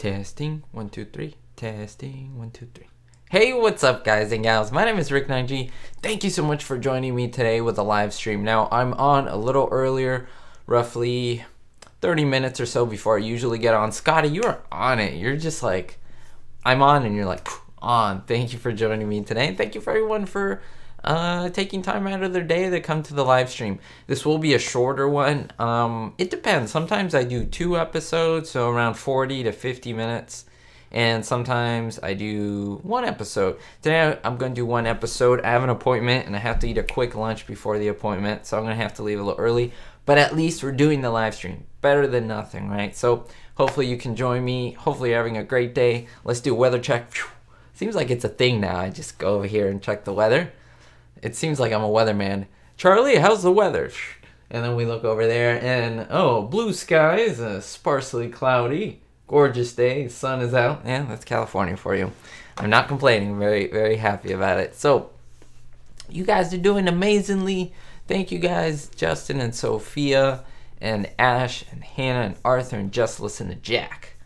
Testing, 1, 2, 3. Testing, 1, 2, 3. Hey, what's up, guys and gals? My name is Ricknineg. Thank you so much for joining me today with a live stream. Now, I'm on a little earlier, roughly 30 minutes or so before I usually get on. Scotty, you are on it. You're just like, I'm on, and you're like, on. Thank you for joining me today, and thank you for everyone for taking time out of their day to come to the live stream. This will be a shorter one. It depends. Sometimes I do 2 episodes, so around 40 to 50 minutes. And sometimes I do 1 episode. Today I'm going to do 1 episode. I have an appointment and I have to eat a quick lunch before the appointment, so I'm going to have to leave a little early. But at least we're doing the live stream. Better than nothing, right? So hopefully you can join me. Hopefully you're having a great day. Let's do a weather check. Seems like it's a thing now. I just go over here and check the weather. It seems like I'm a weatherman. Charlie, how's the weather? And then we look over there and, oh, blue skies, sparsely cloudy. Gorgeous day, sun is out. Yeah, that's California for you. I'm not complaining. I'm very, very happy about it. So, you guys are doing amazingly. Thank you guys, Justin and Sophia and Ash and Hannah and Arthur and Just Listen to Jack.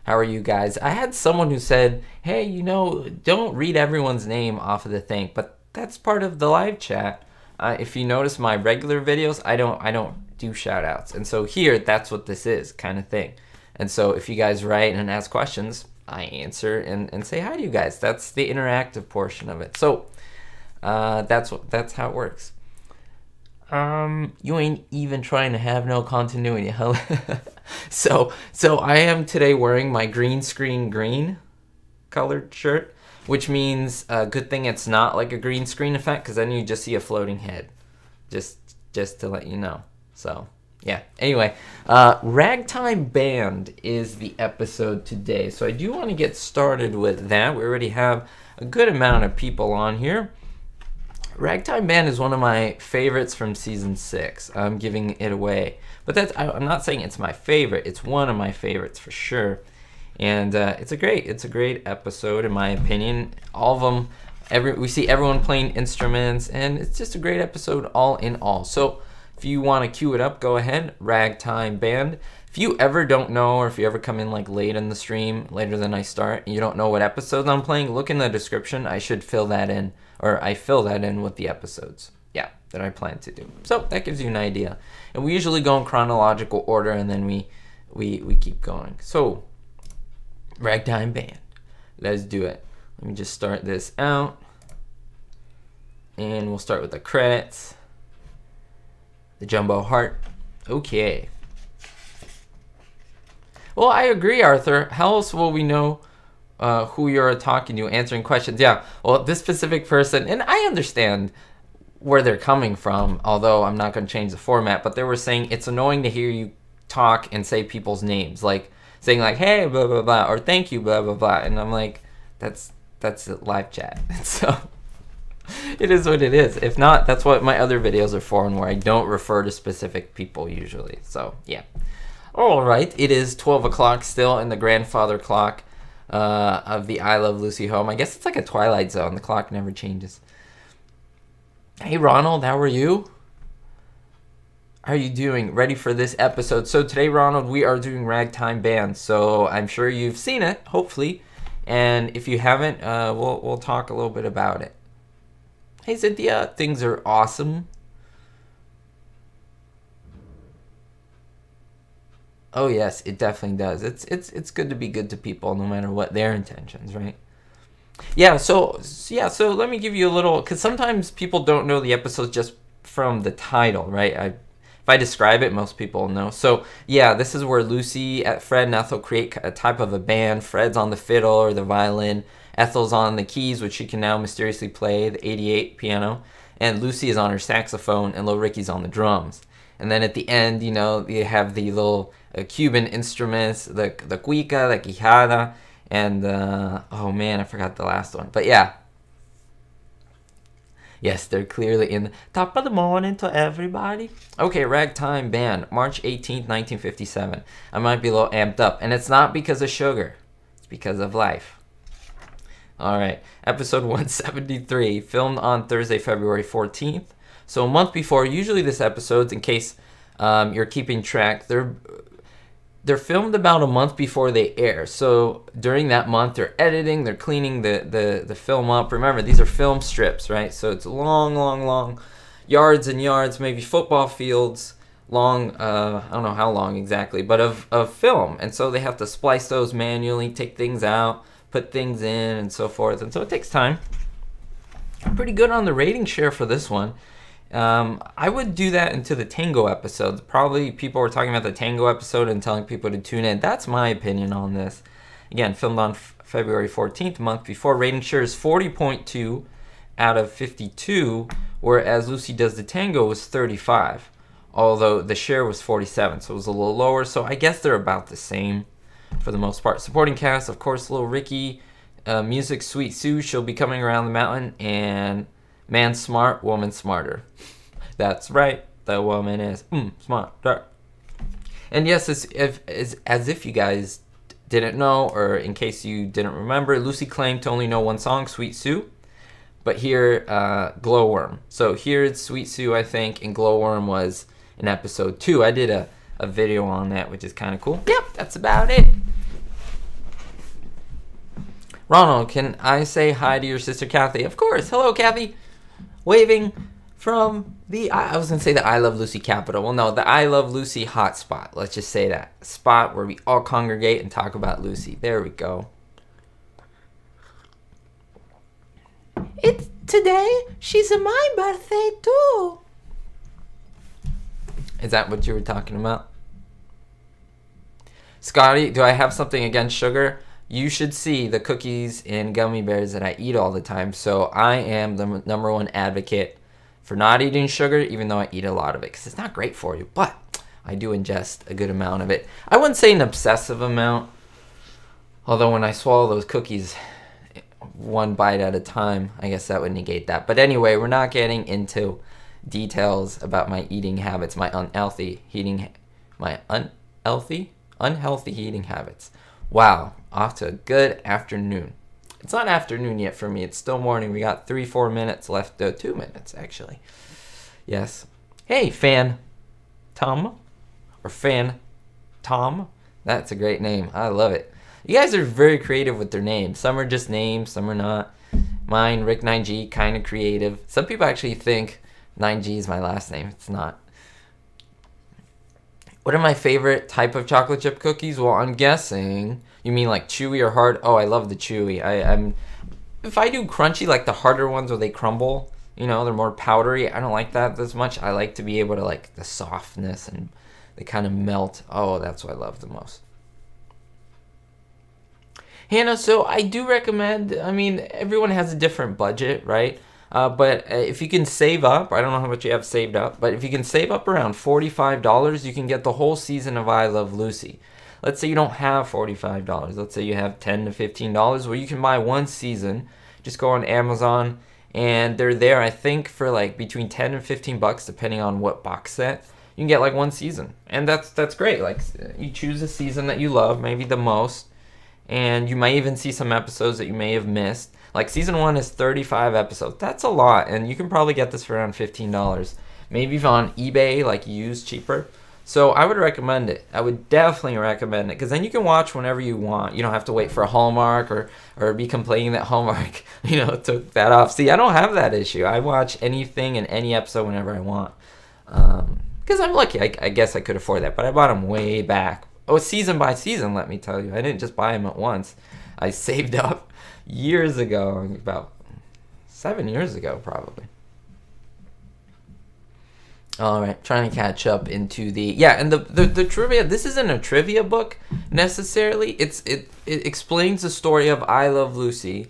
How are you guys? I had someone who said, hey, you know, don't read everyone's name off of the thing, but that's part of the live chat. If you notice my regular videos, I don't do shout outs. And so here, that's what this is, kind of thing. And so if you guys write and ask questions, I answer and say hi to you guys. That's the interactive portion of it. So that's how it works. You ain't even trying to have no continuity, huh? So I am today wearing my green screen green colored shirt, which means good thing it's not like a green screen effect, because then you just see a floating head. Just to let you know. So yeah, anyway, Ragtime Band is the episode today. So I do want to get started with that. We already have a good amount of people on here. Ragtime Band is one of my favorites from season 6. I'm giving it away. But I'm not saying it's my favorite. It's one of my favorites for sure. And it's a great episode in my opinion. All of them, we see everyone playing instruments, and it's just a great episode all in all. So if you want to cue it up, go ahead. Ragtime Band. If you ever don't know, or if you ever come in like late in the stream, later than I start, and you don't know what episodes I'm playing, look in the description. I should fill that in, or I fill that in with the episodes, yeah, that I plan to do. So that gives you an idea. And we usually go in chronological order, and then we keep going. So Ragtime Band, let's do it. Let me just start this out, and we'll start with the credits. The jumbo heart. Okay. Well, I agree, Arthur. How else will we know who you're talking to, answering questions? Yeah, well, this specific person, and I understand where they're coming from, although I'm not going to change the format, but they were saying it's annoying to hear you talk and say people's names, like saying like, hey, blah, blah, blah, or thank you, blah, blah, blah. And I'm like, that's a live chat. So it is what it is. If not, that's what my other videos are for, and where I don't refer to specific people usually. So yeah. All right, it is 12 o'clock still in the grandfather clock of the I Love Lucy home. I guess it's like a Twilight Zone. The clock never changes. Hey Ronald, how are you? How are you doing? Ready for this episode? So today, Ronald, we are doing Ragtime Band. So I'm sure you've seen it, hopefully. And if you haven't, we'll talk a little bit about it. Hey Cynthia, things are awesome. Oh yes, it definitely does. It's good to be good to people, no matter what their intentions, right? Yeah. So let me give you a little, because sometimes people don't know the episodes just from the title, right? If I describe it, most people know. So yeah, this is where Lucy, Fred, and Ethel create a type of a band. Fred's on the fiddle or the violin. Ethel's on the keys, which she can now mysteriously play, the 88 piano. And Lucy is on her saxophone, and Lil Ricky's on the drums. And then at the end, you know, you have the little Cuban instruments, the cuica, the quijada, and oh man, I forgot the last one. But yeah. Yes, they're clearly in the top of the morning to everybody. Okay, Ragtime Band, March 18th, 1957. I might be a little amped up, and it's not because of sugar. It's because of life. All right, episode 173, filmed on Thursday, February 14th. So a month before, usually this episode's, in case you're keeping track, they're filmed about a month before they air. So during that month, they're editing, they're cleaning the film up. Remember, these are film strips, right? So it's long, yards and yards, maybe football fields, long, I don't know how long exactly, but of film. And so they have to splice those manually, take things out, put things in, and so forth. And so it takes time. Pretty good on the rating share for this one. I would do that into the Tango episodes. Probably people were talking about the Tango episode and telling people to tune in. That's my opinion on this. Again, filmed on February 14th, month before. Rating share is 40.2 out of 52, whereas Lucy Does the Tango was 35, although the share was 47, so it was a little lower. So I guess they're about the same for the most part. Supporting cast, of course, little Ricky, music, Sweet Sue, she'll be coming around the mountain, and man smart, woman smarter. That's right, the woman is smarter. And yes, as if you guys didn't know, or in case you didn't remember, Lucy claimed to only know one song, Sweet Sue, but here, Glowworm. So here it's Sweet Sue, I think, and Glowworm was in episode 2. I did a video on that, which is kind of cool. Yep, that's about it. Ronald, can I say hi to your sister Kathy? Of course. Hello, Kathy. Waving from the, I was going to say the I Love Lucy Capital. Well, no, the I Love Lucy hotspot. Let's just say that. Spot where we all congregate and talk about Lucy. There we go. It's today. She's my birthday, too. Is that what you were talking about? Scotty, do I have something against sugar? You should see the cookies and gummy bears that I eat all the time. So I am the #1 advocate for not eating sugar, even though I eat a lot of it, because it's not great for you. But I do ingest a good amount of it. I wouldn't say an obsessive amount, although when I swallow those cookies one bite at a time, I guess that would negate that. But anyway, we're not getting into details about my eating habits, my unhealthy eating habits. Wow, off to a good afternoon. It's not afternoon yet for me. It's still morning. We got 3-4 minutes left. 2 minutes, actually. Yes. Hey, Fan Tom. Or Fan Tom. That's a great name. I love it. You guys are very creative with their names. Some are just names. Some are not. Mine, Ricknineg, kind of creative. Some people actually think 9G is my last name. It's not. What are my favorite type of chocolate chip cookies? Well, I'm guessing you mean like chewy or hard. Oh, I love the chewy. If I do crunchy, like the harder ones where they crumble, you know, they're more powdery. I don't like that as much. I like to be able to like the softness and they kind of melt. Oh, that's what I love the most. Hannah, so I do recommend, I mean, everyone has a different budget, right? But if you can save up, I don't know how much you have saved up, but if you can save up around $45, you can get the whole season of I Love Lucy. Let's say you don't have $45. Let's say you have $10 to $15, where you can buy one season. Just go on Amazon, and they're there, I think, for like between 10 and 15 bucks, depending on what box set. You can get like one season, and that's great. Like, you choose a season that you love, maybe the most, and you might even see some episodes that you may have missed. Like season 1 is 35 episodes. That's a lot, and you can probably get this for around $15. Maybe if on eBay, like used, cheaper. So I would recommend it. I would definitely recommend it, because then you can watch whenever you want. You don't have to wait for a Hallmark or be complaining that Hallmark, you know, took that off. See, I don't have that issue. I watch anything in any episode whenever I want. Because I'm lucky. I guess I could afford that, but I bought them way back. Oh, season by season, let me tell you. I didn't just buy them at once. I saved up years ago, about 7 years ago probably. All right, trying to catch up into the and the trivia. This isn't a trivia book necessarily. It explains the story of I Love Lucy,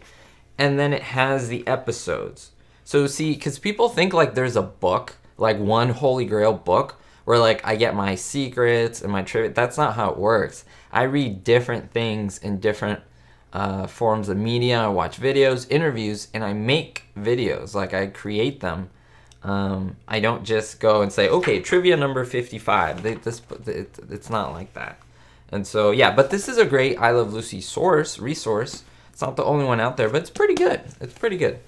and then it has the episodes. So see, because people think like there's a book, like one Holy Grail book, where like I get my secrets and my trivia. That's not how it works. I read different things in different forms of media. I watch videos, interviews, and I make videos. Like I create them. I don't just go and say, okay, trivia number 55. It's not like that. And so, yeah, but this is a great I Love Lucy resource. It's not the only one out there, but it's pretty good. It's pretty good.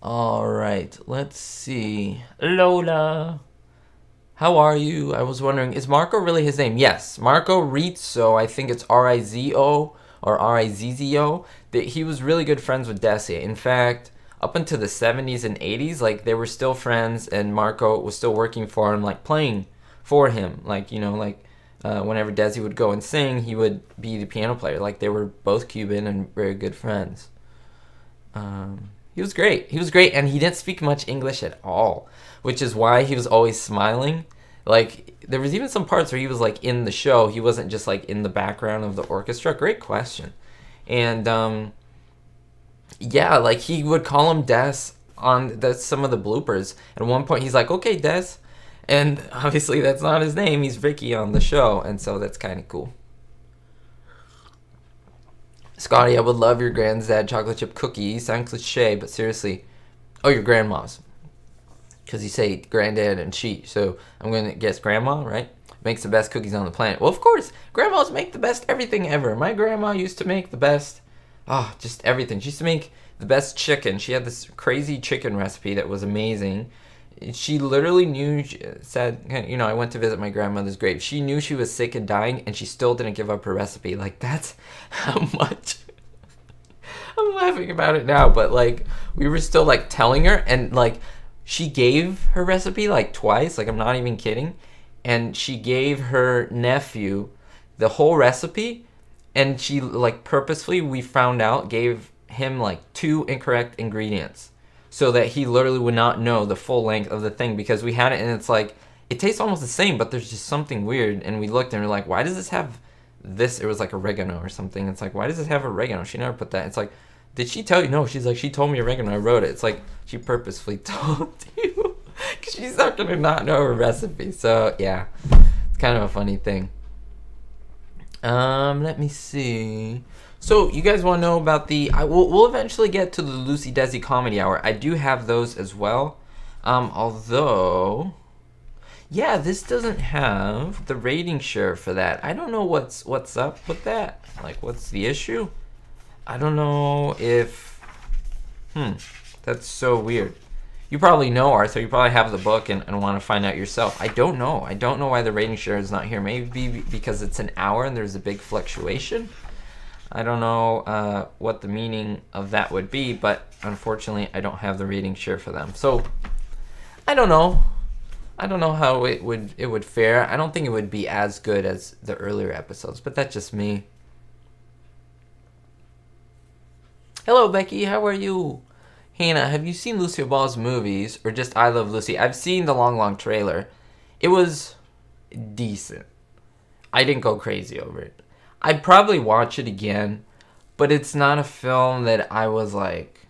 All right, let's see. Lola, how are you? I was wondering, is Marco really his name? Yes, Marco Rizzo. I think it's Rizzo or Rizzo. That he was really good friends with Desi. In fact, up until the 70s and 80s, like they were still friends, and Marco was still working for him, like playing for him. Like, you know, like whenever Desi would go and sing, he would be the piano player. Like they were both Cuban and very good friends. He was great. He was great, and he didn't speak much English at all, which is why he was always smiling. Like, there was even some parts where he was, like, in the show. He wasn't just, like, in the background of the orchestra. Great question. And, yeah, like, he would call him Des on some of the bloopers. At one point, he's like, okay, Des. And obviously, that's not his name. He's Ricky on the show, and so that's kind of cool. Scotty, I would love your granddad chocolate chip cookie. Sound cliche, but seriously. Oh, your grandma's. Because you say granddad and she. So I'm going to guess grandma, right? Makes the best cookies on the planet. Well, of course. Grandmas make the best everything ever. My grandma used to make the best, just everything. She used to make the best chicken. She had this crazy chicken recipe that was amazing. She literally knew, said, you know, I went to visit my grandmother's grave. She knew she was sick and dying, and she still didn't give up her recipe. Like, that's how much. I'm laughing about it now, but, like, we were still, like, telling her, and, like, she gave her recipe, like, twice. Like, I'm not even kidding. And she gave her nephew the whole recipe, and she, like, purposefully, we found out, gave him, like, 2 incorrect ingredients, so that he literally would not know the full length of the thing, because we had it and it's like, it tastes almost the same, but there's just something weird. And we looked and we're like, why does this have this? It was like oregano or something. It's like, why does this have oregano? She never put that. It's like, did she tell you? No, she's like, she told me oregano. I wrote it. It's like, she purposefully told you, because she's not going to not know her recipe. So yeah, it's kind of a funny thing. Let me see. So, you guys want to know about the... we'll eventually get to the Lucy-Desi Comedy Hour. I do have those as well. Although... Yeah, this doesn't have the rating share for that. I don't know what's up with that. Like, what's the issue? I don't know if... That's so weird. You probably know, Arthur. You probably have the book and want to find out yourself. I don't know. I don't know why the rating share is not here. Maybe because it's an hour and there's a big fluctuation. I don't know what the meaning of that would be, but unfortunately, I don't have the rating share for them. So, I don't know. I don't know how it would fare. I don't think it would be as good as the earlier episodes, but that's just me. Hello, Becky. How are you? Hannah, have you seen Lucille Ball's movies or just I Love Lucy? I've seen the long trailer. It was decent. I didn't go crazy over it. I'd probably watch it again, but it's not a film that I was like...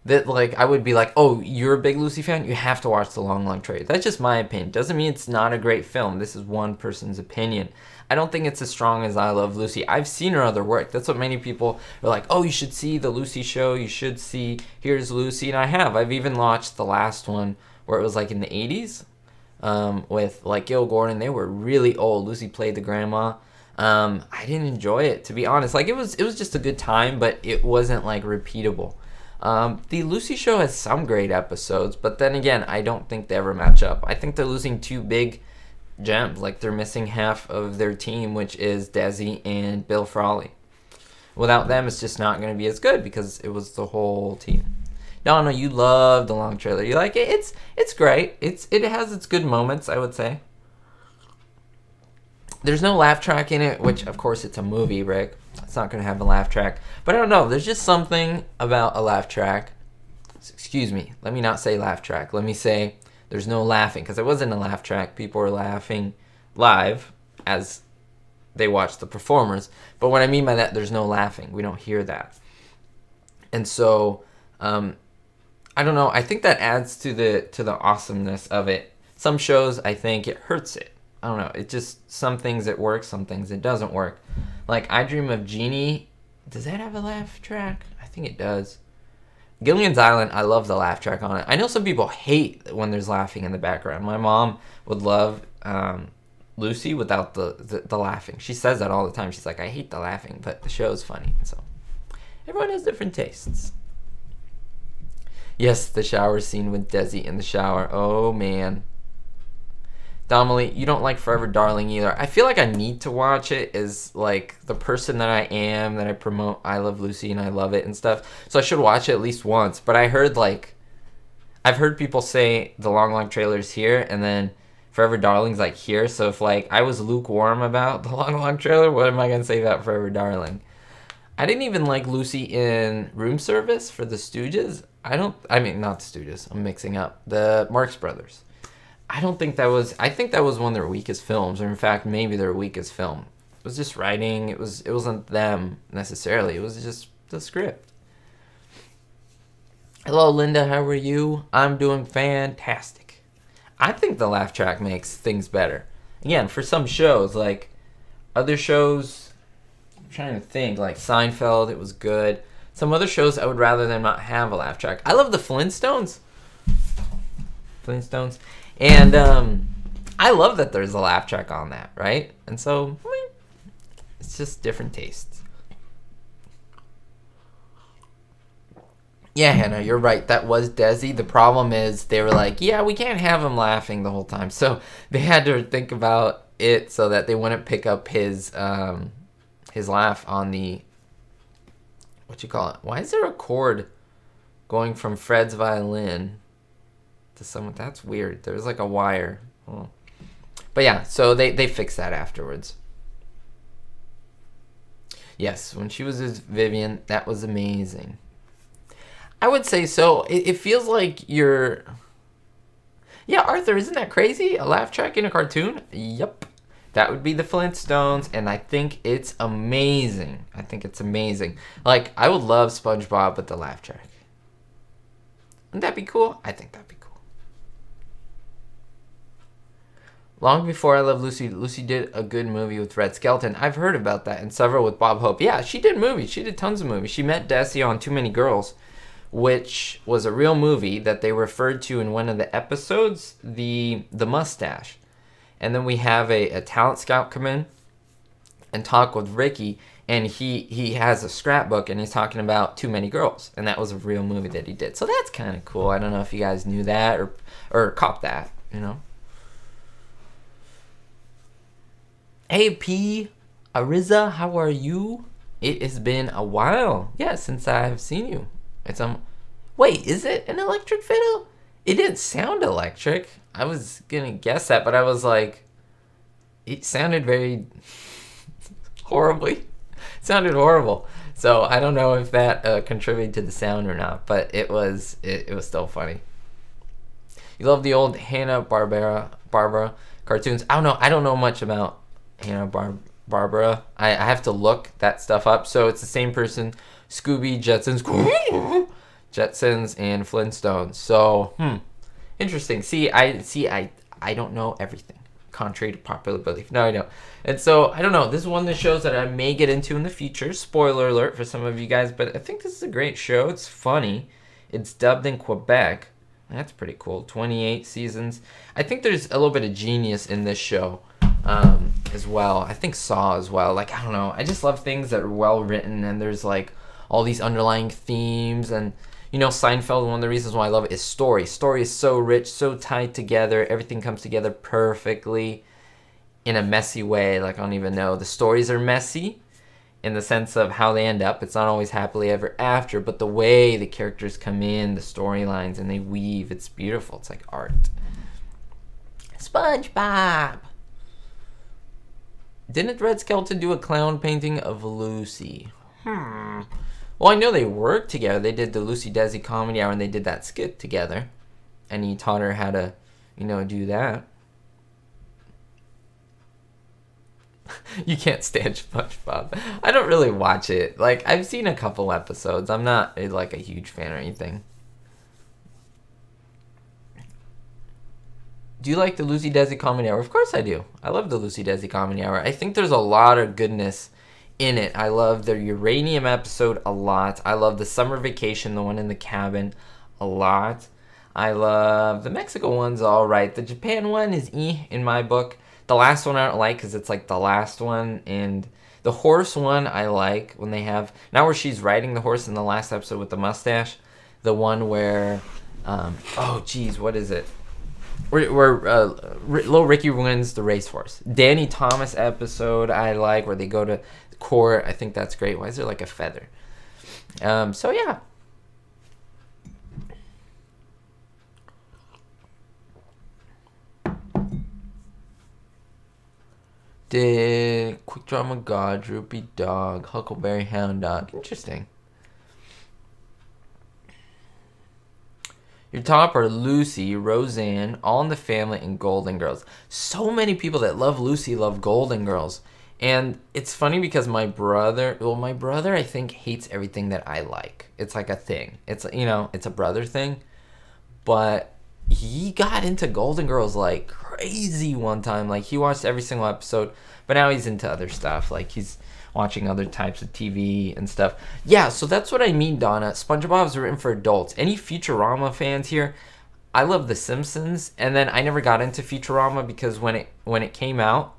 That, like, I would be like, oh, you're a big Lucy fan? You have to watch the long trailer. That's just my opinion. Doesn't mean it's not a great film. This is one person's opinion. I don't think it's as strong as I Love Lucy. I've seen her other work. That's what many people are like, oh, you should see the Lucy show. You should see Here's Lucy. And I have. I've even watched the last one where it was like in the 80s. With like Gil Gordon. They were really old. Lucy played the grandma. I didn't enjoy it, to be honest. Like, it was just a good time, but it wasn't like repeatable. The Lucy show has some great episodes, but then again, I don't think they ever match up. I think they're losing 2 big gems. Like, they're missing half of their team, which is Desi and Bill Frawley. Without them, it's just not going to be as good because it was the whole team. Donna, you love the long trailer. You like it? It's great. It has its good moments, I would say. There's no laugh track in it, which, of course, it's a movie, Rick. It's not going to have a laugh track. But I don't know. There's just something about a laugh track. Excuse me. Let me not say laugh track. Let me say there's no laughing, because it wasn't a laugh track. People were laughing live as they watched the performers. But what I mean by that, there's no laughing. We don't hear that. And so, I don't know. I think that adds to the awesomeness of it. Some shows, I think it hurts it. I don't know. It just, some things it works, some things it doesn't work. Like, I Dream of Jeannie. Does that have a laugh track? I think it does. Gilligan's Island, I love the laugh track on it. I know some people hate when there's laughing in the background. My mom would love Lucy without the laughing. She says that all the time. She's like, I hate the laughing, but the show's funny. So everyone has different tastes. Yes, the shower scene with Desi in the shower. Oh, man. Domily, you don't like Forever Darling either. I feel like I need to watch it as, like, the person that I am, that I promote I Love Lucy and I love it and stuff. So I should watch it at least once. But I heard, like, I've heard people say the Long Long trailer's here, and then Forever Darling's, like, here. So if, like, I was lukewarm about the Long Long trailer, what am I going to say about Forever Darling? I didn't even like Lucy in Room Service for the Stooges. I mean, not the Stooges. I'm mixing up. The Marx Brothers. I think that was one of their weakest films, or in fact, maybe their weakest film. It was just writing. It wasn't them necessarily. It was just the script. Hello, Linda. How are you? I'm doing fantastic. I think the laugh track makes things better. Again, for some shows, like other shows, I'm trying to think, like Seinfeld, it was good. Some other shows, I would rather them not have a laugh track. I love the Flintstones. And I love that there's a laugh track on that, right? And so, it's just different tastes. Yeah, Hannah, you're right. That was Desi. The problem is they were like, yeah, we can't have him laughing the whole time. So they had to think about it so that they wouldn't pick up his laugh on the, what you call it? Why is there a chord going from Fred's violin to someone? That's weird. There's like a wire. Oh. But yeah, so they fixed that afterwards. Yes, when she was as Vivian, that was amazing. I would say so. It feels like you're... Yeah, Arthur, isn't that crazy? A laugh track in a cartoon? Yep. That would be the Flintstones, and I think it's amazing. I think it's amazing. Like, I would love SpongeBob with the laugh track. Wouldn't that be cool? I think that'd be cool. Long before I Love Lucy, Lucy did a good movie with Red Skelton. I've heard about that, and several with Bob Hope. Yeah, she did movies. She did tons of movies. She met Desi on Too Many Girls, which was a real movie that they referred to in one of the episodes, the mustache. And then we have a talent scout come in and talk with Ricky, and he has a scrapbook, and he's talking about Too Many Girls, and that was a real movie that he did. So that's kind of cool. I don't know if you guys knew that or caught that, you know. Hey, P. Ariza, how are you? It has been a while. Yeah, since I've seen you. It's Wait, is it an electric fiddle? It didn't sound electric. I was gonna guess that, but I was like, it sounded very horribly. It sounded horrible. So I don't know if that contributed to the sound or not, but it was still funny. You love the old Hanna-Barbera cartoons. I don't know much about Hanna-Barbera. I have to look that stuff up. So it's the same person, Scooby, Jetsons, and Flintstones. So, interesting. I don't know everything, contrary to popular belief. No, I don't. And so, I don't know. This is one of the shows that I may get into in the future. Spoiler alert for some of you guys, but I think this is a great show. It's funny. It's dubbed in Quebec. That's pretty cool. 28 seasons. I think there's a little bit of genius in this show as well. I think Saw as well. Like, I don't know. I just love things that are well written, and there's like all these underlying themes. And you know, Seinfeld, one of the reasons why I love it is story. Story is so rich, so tied together. Everything comes together perfectly in a messy way. Like, I don't even know. The stories are messy in the sense of how they end up. It's not always happily ever after, but the way the characters come in, the storylines, and they weave, it's beautiful. It's like art. SpongeBob! Didn't Red Skelton do a clown painting of Lucy? Well, I know they worked together. They did the Lucy-Desi Comedy Hour, and they did that skit together. And he taught her how to, you know, do that. You can't stand SpongeBob. I don't really watch it. Like, I've seen a couple episodes. I'm not, like, a huge fan or anything. Do you like the Lucy-Desi Comedy Hour? Of course I do. I love the Lucy-Desi Comedy Hour. I think there's a lot of goodness in it. I love the uranium episode a lot. I love the summer vacation, the one in the cabin, a lot. I love the Mexico one's all right. The Japan one is in my book. The last one I don't like because it's like the last one. And the horse one I like when they have, now where she's riding the horse in the last episode with the mustache. The one where, oh geez, what is it? Where Little Ricky wins the racehorse. Danny Thomas episode I like, where they go to court. I think that's great. Why is there like a feather? So yeah. Did Quick Drama God, Droopy Dog, Huckleberry Hound Dog. Interesting. Your top are Lucy, Roseanne, All in the Family, and Golden Girls. So many people that love Lucy love Golden Girls. And it's funny because my brother I think hates everything that I like. It's like a thing. It's, you know, it's a brother thing. But he got into Golden Girls like crazy one time. Like, he watched every single episode, but now he's into other stuff. Like, he's watching other types of TV and stuff. Yeah, so that's what I mean, Donna. SpongeBob's written for adults. Any Futurama fans here? I love The Simpsons, and then I never got into Futurama because when it came out,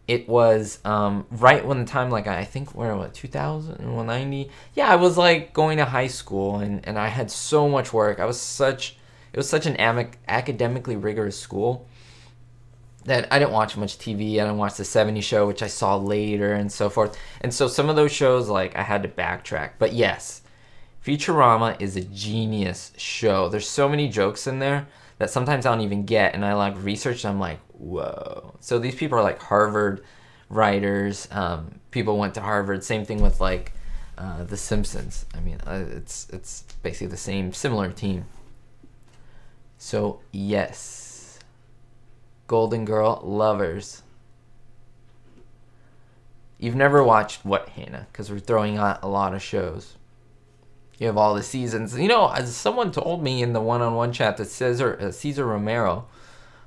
it was right when the time, like, I think, where, what, 2000, 190? Yeah, I was, like, going to high school, and I had so much work. It was such an academically rigorous school that I didn't watch much TV. I didn't watch the 70s show, which I saw later, and so forth. And so some of those shows, like, I had to backtrack. But yes, Futurama is a genius show. There's so many jokes in there that sometimes I don't even get, and I like research, and I'm like, whoa. So these people are like Harvard writers. People went to Harvard. Same thing with like The Simpsons. I mean, it's basically the same, similar team. So yes. Golden Girl lovers. You've never watched what, Hannah? Because we're throwing out a lot of shows. You have all the seasons. You know, as someone told me in the one-on-one chat that Cesar Romero,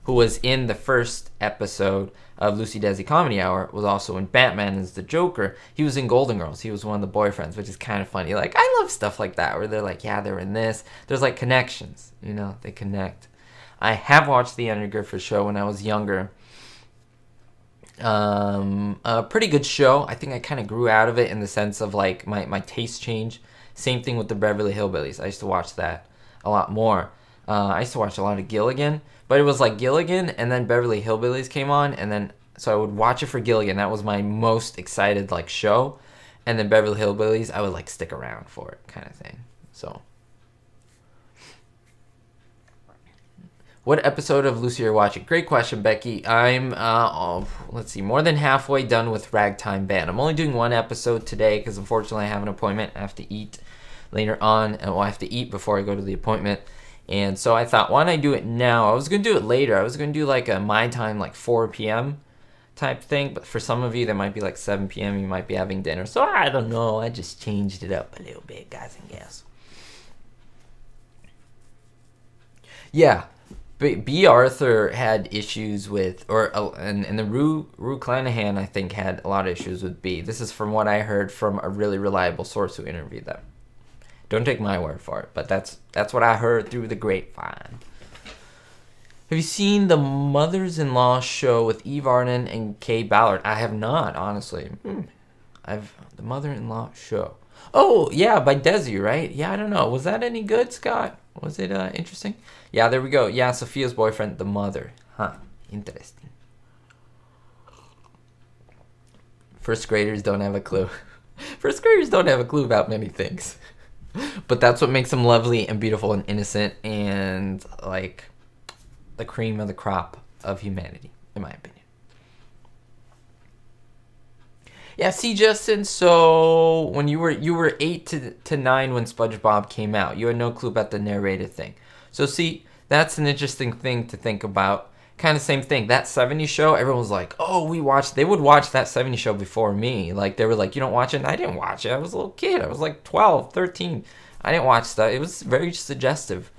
who was in the first episode of Lucy-Desi Comedy Hour, was also in Batman as the Joker. He was in Golden Girls. He was one of the boyfriends, which is kind of funny. Like, I love stuff like that, where they're like, yeah, they're in this. There's like connections, you know, they connect. I have watched the Andy Griffith Show when I was younger. A pretty good show. I think I kind of grew out of it in the sense of like my taste changed. Same thing with the Beverly Hillbillies. I used to watch that a lot more. I used to watch a lot of Gilligan, but it was like Gilligan and then Beverly Hillbillies came on, and then so I would watch it for Gilligan. That was my most excited like show, and then Beverly Hillbillies I would like stick around for it, kind of thing. So. What episode of Lucy are you watching? Great question, Becky. I'm, let's see, more than halfway done with Ragtime Band. I'm only doing one episode today because unfortunately I have an appointment. I have to eat later on, and I have to eat before I go to the appointment. And so I thought, why don't I do it now? I was going to do it later. I was going to do like a my time, like 4 p.m. type thing. But for some of you, that might be like 7 p.m. You might be having dinner. So I don't know. I just changed it up a little bit, guys and gals. Yeah. B. Arthur had issues with, and the Rue Clanahan, I think, had a lot of issues with B. This is from what I heard from a really reliable source who interviewed them. Don't take my word for it, but that's what I heard through the grapevine. Have you seen the Mothers-in-Law show with Eve Arden and Kay Ballard? I have not, honestly. The Mother-in-Law show. Oh, yeah, by Desi, right? Yeah, I don't know. Was that any good, Scott? Was it interesting? Yeah, there we go. Yeah, Sophia's boyfriend, the mother. Huh, interesting. First graders don't have a clue. First graders don't have a clue about many things. But that's what makes them lovely and beautiful and innocent and, like, the cream of the crop of humanity, in my opinion. Yeah, see, Justin, so when you were 8 to 9 when SpongeBob came out. You had no clue about the narrated thing. So see, that's an interesting thing to think about. Kind of same thing. That 70s show, everyone was like, oh, they would watch that 70s show before me. Like, they were like, you don't watch it? And I didn't watch it. I was a little kid. I was like 12, 13. I didn't watch that. It was very suggestive.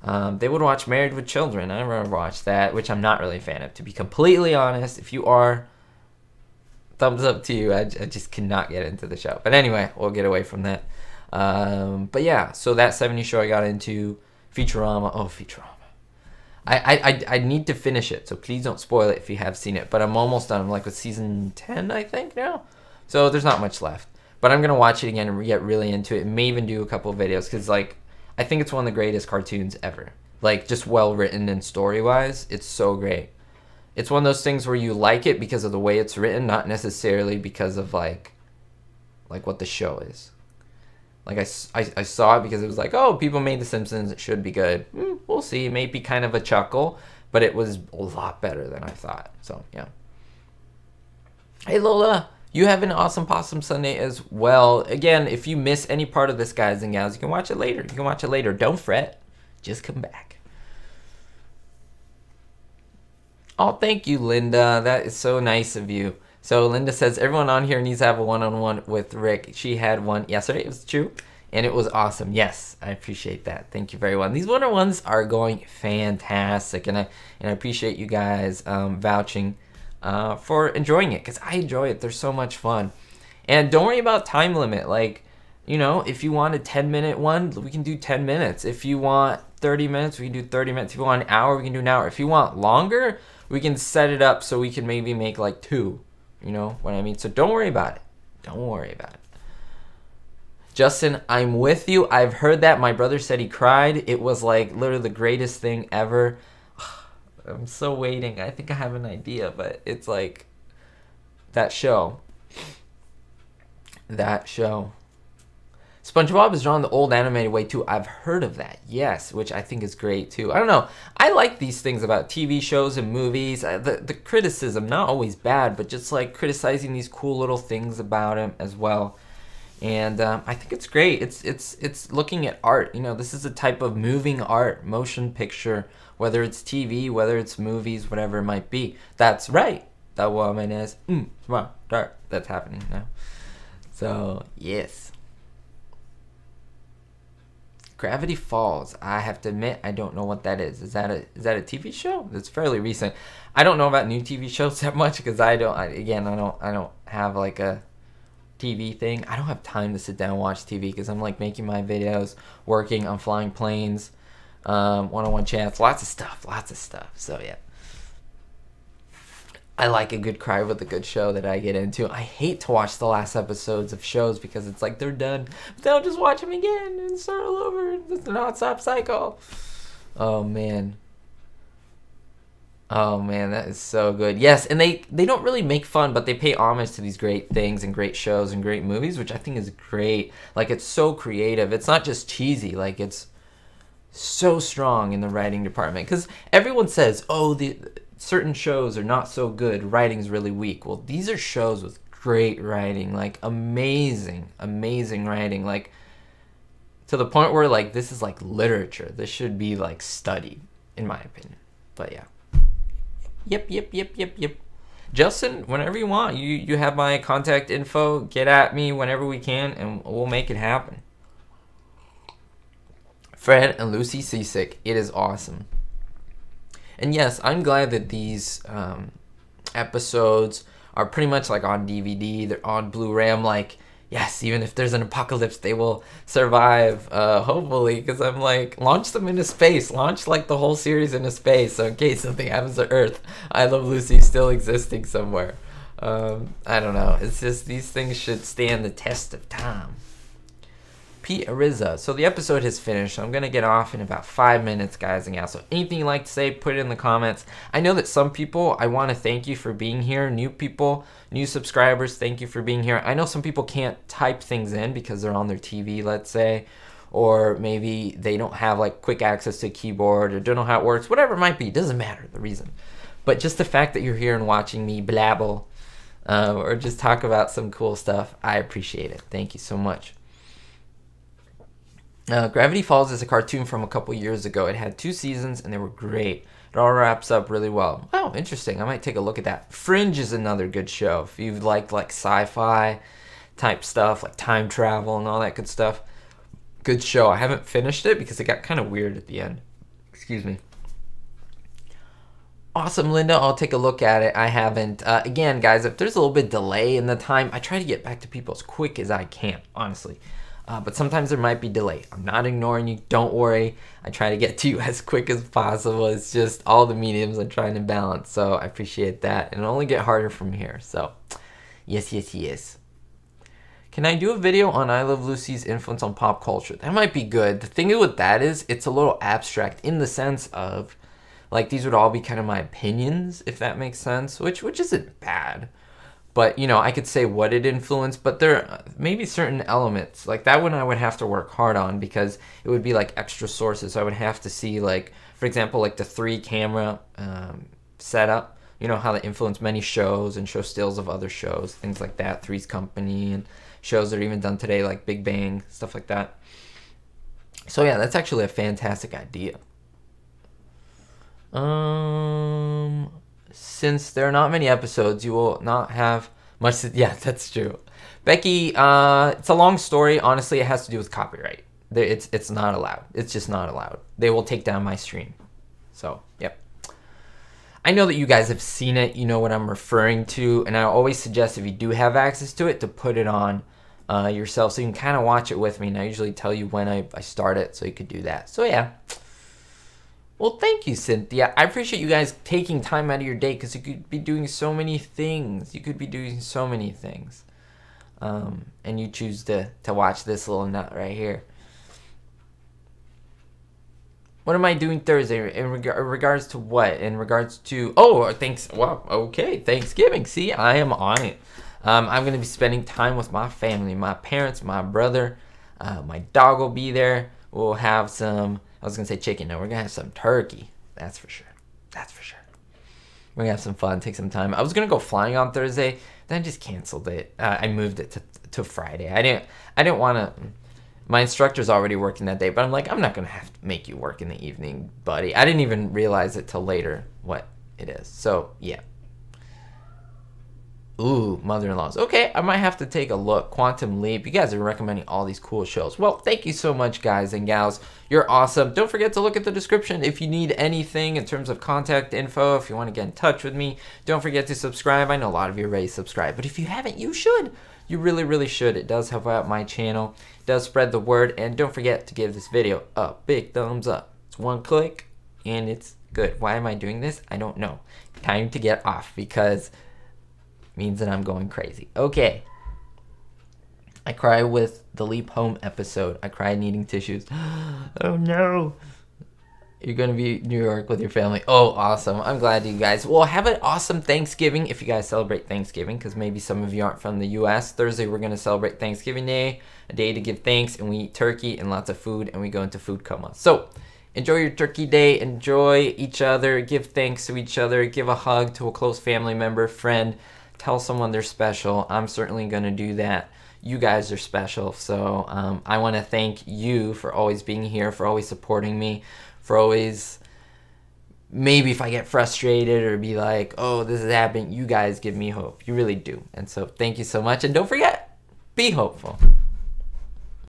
They would watch Married with Children. I never watched that, which I'm not really a fan of, to be completely honest. If you are, thumbs up to you. I just cannot get into the show. But anyway, we'll get away from that. But yeah, so that 70s show I got into. Futurama. Oh, Futurama. I need to finish it, so please don't spoil it if you have seen it. But I'm almost done. I'm like with season 10, I think, now. So there's not much left. But I'm going to watch it again and get really into it. May even do a couple of videos because, like, I think it's one of the greatest cartoons ever. Like, just well written and story wise, it's so great. It's one of those things where you like it because of the way it's written, not necessarily because of like what the show is. Like, I saw it because it was like, oh, people made The Simpsons, it should be good. We'll see. It may be kind of a chuckle, but it was a lot better than I thought. So, yeah. Hey, Lola, you have an awesome Possum Sunday as well. Again, if you miss any part of this, guys and gals, you can watch it later. You can watch it later. Don't fret. Just come back. Oh, thank you, Linda. That is so nice of you. So Linda says, everyone on here needs to have a one-on-one with Rick. She had one yesterday. It was true. And it was awesome. Yes, I appreciate that. Thank you very much. These one-on-ones are going fantastic. And I appreciate you guys vouching for enjoying it. Because I enjoy it. They're so much fun. And don't worry about time limit. Like, you know, if you want a 10-minute one, we can do 10 minutes. If you want 30 minutes, we can do 30 minutes. If you want an hour, we can do an hour. If you want longer, we can set it up so we can maybe make like 2. You know what I mean? So don't worry about it. Don't worry about it. Justin, I'm with you. I've heard that. My brother said he cried. It was like literally the greatest thing ever. I'm so waiting. I think I have an idea, but it's like that show. That show. SpongeBob is drawn the old animated way too. I've heard of that, yes, which I think is great too. I don't know. I like these things about TV shows and movies. The criticism, not always bad, but just like criticizing these cool little things about them as well. And I think it's great. It's looking at art. You know, this is a type of moving art, motion picture, whether it's TV, whether it's movies, whatever it might be. That's right. That woman is smart. That's happening now. So yes. Gravity Falls. I have to admit, I don't know what that is. Is that a TV show? It's fairly recent. I don't know about new TV shows that much because I don't have like a TV thing. I don't have time to sit down and watch TV because I'm like making my videos, working, I'm flying planes, one-on-one chats, lots of stuff. So yeah. I like a good cry with a good show that I get into. I hate to watch the last episodes of shows because it's like they're done. But then I'll just watch them again and start all over. It's a non-stop cycle. Oh, man. Oh, man, that is so good. Yes, and they don't really make fun, but they pay homage to these great things and great shows and great movies, which I think is great. Like, it's so creative. It's not just cheesy. Like, it's so strong in the writing department. Because everyone says, oh, certain shows are not so good, writing's really weak. Well, these are shows with great writing, like amazing writing, like to the point where like this is like literature. This should be like studied, in my opinion. But yeah. Yep. Justin, whenever you want, you have my contact info. Get at me whenever we can, and we'll make it happen. Fred and Lucy Seasick. It is awesome. And yes, I'm glad that these episodes are pretty much like on DVD. They're on Blu-ray. I'm like, yes, even if there's an apocalypse, they will survive, hopefully. Because I'm like, launch them into space. Launch like the whole series into space. So in case something happens to Earth, I Love Lucy still existing somewhere. I don't know. It's just these things should stand the test of time. Pete Ariza. So the episode has finished. So I'm going to get off in about 5 minutes, guys and gals. So anything you'd like to say, put it in the comments. I know that some people, I want to thank you for being here. New people, new subscribers, thank you for being here. I know some people can't type things in because they're on their TV, let's say. Or maybe they don't have like quick access to a keyboard or don't know how it works. Whatever it might be. Doesn't matter the reason. But just the fact that you're here and watching me blabble or just talk about some cool stuff, I appreciate it. Thank you so much. Gravity Falls is a cartoon from a couple years ago. It had 2 seasons and they were great. It all wraps up really well. Oh, interesting. I might take a look at that. Fringe is another good show. If you've liked like sci-fi type stuff, like time travel and all that good stuff. Good show. I haven't finished it because it got kind of weird at the end. Excuse me. Awesome, Linda. I'll take a look at it. I haven't. Again, guys, if there's a little bit delay in the time, I try to get back to people as quick as I can, honestly. But sometimes there might be delay. I'm not ignoring you. Don't worry. I try to get to you as quick as possible. It's just all the mediums I'm trying to balance. So I appreciate that. And it'll only get harder from here. So yes. Can I do a video on I Love Lucy's influence on pop culture? That might be good. The thing with that is it's a little abstract in the sense of, like, these would all be kind of my opinions, if that makes sense, which isn't bad. But, you know, I could say what it influenced, but there may be certain elements. Like, that one I would have to work hard on because it would be, like, extra sources. So I would have to see, like, for example, like the 3-camera setup. You know, how they influence many shows and show stills of other shows, things like that. Three's Company and shows that are even done today, like Big Bang, stuff like that. So, yeah, that's actually a fantastic idea. Since there are not many episodes, you will not have much to, yeah, that's true. Becky, it's a long story. Honestly, it has to do with copyright. It's not allowed. It's just not allowed. They will take down my stream. So, yep. I know that you guys have seen it. You know what I'm referring to. And I always suggest if you do have access to it to put it on yourself so you can kind of watch it with me. And I usually tell you when I start it so you could do that. So, yeah. Well, thank you, Cynthia. I appreciate you guys taking time out of your day because you could be doing so many things. You could be doing so many things. And you choose to watch this little nut right here. What am I doing Thursday? In regards to what? In regards to... Oh, thanks. Well, okay. Thanksgiving. See, I am on it. I'm going to be spending time with my family. My parents, my brother. My dog will be there. We'll have some... I was going to say chicken. No, we're going to have some turkey. That's for sure. That's for sure. We're going to have some fun, take some time. I was going to go flying on Thursday. Then I just canceled it. I moved it to Friday. I didn't want to... My instructor's already working that day, but I'm like, I'm not going to have to make you work in the evening, buddy. I didn't even realize it till later what it is. So, yeah. Ooh, Mother-in-Laws. Okay, I might have to take a look. Quantum Leap. You guys are recommending all these cool shows. Well, thank you so much, guys and gals. You're awesome. Don't forget to look at the description if you need anything in terms of contact info, if you want to get in touch with me. Don't forget to subscribe. I know a lot of you already subscribed, but if you haven't, you should. You really, really should. It does help out my channel. It does spread the word. And don't forget to give this video a big thumbs up. It's one click, and it's good. Why am I doing this? I don't know. Time to get off because... means that I'm going crazy. Okay. I cry with the Leap Home episode. I cried needing tissues. Oh no. You're going to be in New York with your family. Oh, awesome. I'm glad you guys. Well, have an awesome Thanksgiving if you guys celebrate Thanksgiving because maybe some of you aren't from the U.S. Thursday, we're going to celebrate Thanksgiving Day, a day to give thanks, and we eat turkey and lots of food, and we go into food coma. So, enjoy your turkey day. Enjoy each other. Give thanks to each other. Give a hug to a close family member, friend. Tell someone they're special. I'm certainly going to do that. You guys are special. So I want to thank you for always being here, for always supporting me, for always, maybe if I get frustrated or be like, oh, this is happening, you guys give me hope. You really do. And so thank you so much. And don't forget, be hopeful.